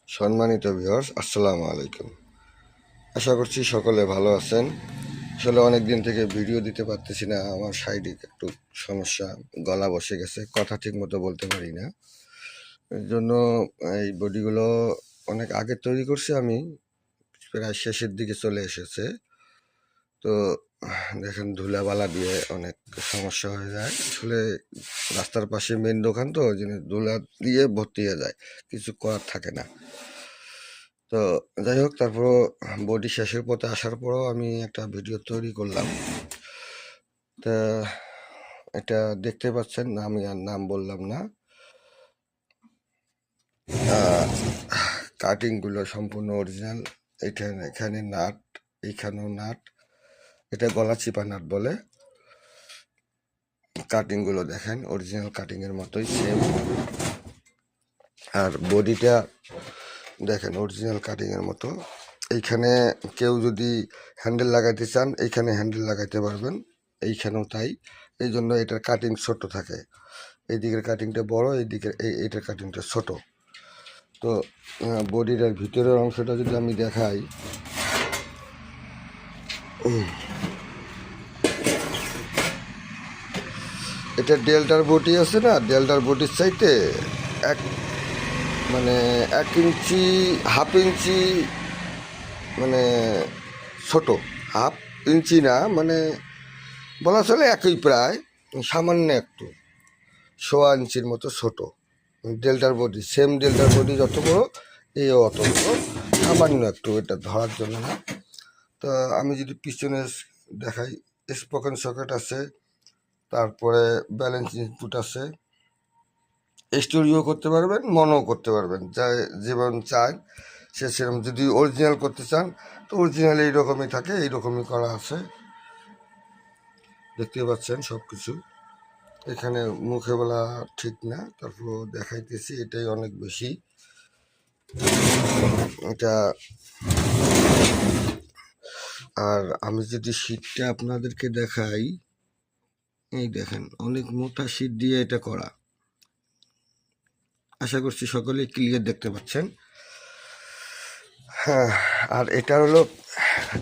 সম্মানিত ভিউয়ার্স, আসসালামু আলাইকুম। আশা করছি সকলে ভালো আছেন। আসলে অনেক দিন থেকে ভিডিও দিতে পারতেছি না, আমার শারীরিক একটু সমস্যা, গলা বসে গেছে, কথা ঠিক মতো বলতে পারি না। এর জন্য এই বডিগুলো অনেক আগে তৈরি করছি আমি, প্রায় শেষের দিকে চলে এসেছে। তো দেখেন ধুলাবালা দিয়ে অনেক সমস্যা হয়ে যায়। আসলে রাস্তার পাশে মেন দোকান, তো ওই জন্য ধুলা দিয়ে ভর্তি হয়ে যায়, কিছু করার থাকে না। তো যাই হোক, তারপর বডি শেষের পথে আসার পরও আমি একটা ভিডিও তৈরি করলাম। তা এটা দেখতে পাচ্ছেন, আমি আর নাম বললাম না। কাটিংগুলো সম্পূর্ণ অরিজিনাল। এখানে নাট, এইখানেও নাট, এটা গলা চিপা নাট বলে। কাটিংগুলো দেখেন অরিজিনাল কাটিংয়ের মতোই সেম। আর বডিটা দেখেন অরিজিনাল কাটিংয়ের মতো। এইখানে কেউ যদি হ্যান্ডেল লাগাইতে চান, এইখানে হ্যান্ডেল লাগাইতে পারবেন, এইখানেও তাই। এই জন্য এটার কাটিং ছোট থাকে, এই দিকের কাটিংটা বড়, এই দিকের এইটার কাটিংটা ছোট। তো বডির আর ভিতরের অংশটা যদি আমি দেখাই, এটা ডেল্টার বডি আছে না, ডেল্টার বডির চাইতে এক মানে 1 ইঞ্চি, হাফ ইঞ্চি, মানে ছোট। হাফ ইঞ্চি না, মানে বলা চলে একই, প্রায় সামান্য একটু 1.25 ইঞ্চির মতো ছোট। ডেল্টার বডি সেম, ডেল্টার বডি যত বড় এও অত বড়, সামান্য একটু, এটা ধরার জন্য না। তো আমি যদি পিছনে দেখাই, স্পোকেন সকেট আছে, তারপরে ব্যালেন্স ইনপুট আছে। স্টোরিও করতে পারবেন, মনও করতে পারবেন, যা যেমন চান সে সেরকম। যদি অরিজিনাল করতে চান তো অরিজিনাল এইরকমই থাকে, এইরকমই করা আছে, দেখতে পাচ্ছেন সব কিছু। এখানে মুখে বলা ঠিক না, তারপর দেখাইতেছি, এটাই অনেক বেশি। এটা আর আমি যদি শীটটা আপনাদেরকে দেখাই, এই দেখেন অনেক মোটা শীট দিয়ে এটা করা। আশা করছি সকলে ক্লিয়ার দেখতে পাচ্ছেন। হ্যাঁ, আর এটা হলো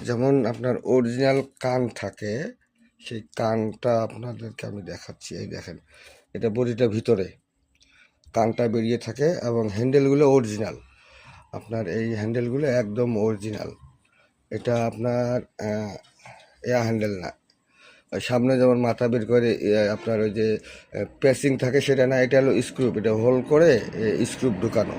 যেমন আপনার অরিজিনাল কান থাকে, সেই কানটা আপনাদেরকে আমি দেখাচ্ছি। এই দেখেন, এটা বডিটা ভিতরে কানটা বেরিয়ে থাকে, এবং হ্যান্ডেলগুলো অরিজিনাল। আপনার এই হ্যান্ডেলগুলো একদম অরিজিনাল। এটা আপনার এয়ার হ্যান্ডেল না। সামনে যেমন মাথা বের করে আপনার ওই যে প্রেসিং থাকে, সেটা না, এটা হলো স্ক্রুপ, এটা হোল করে স্ক্রুপ ঢুকানো।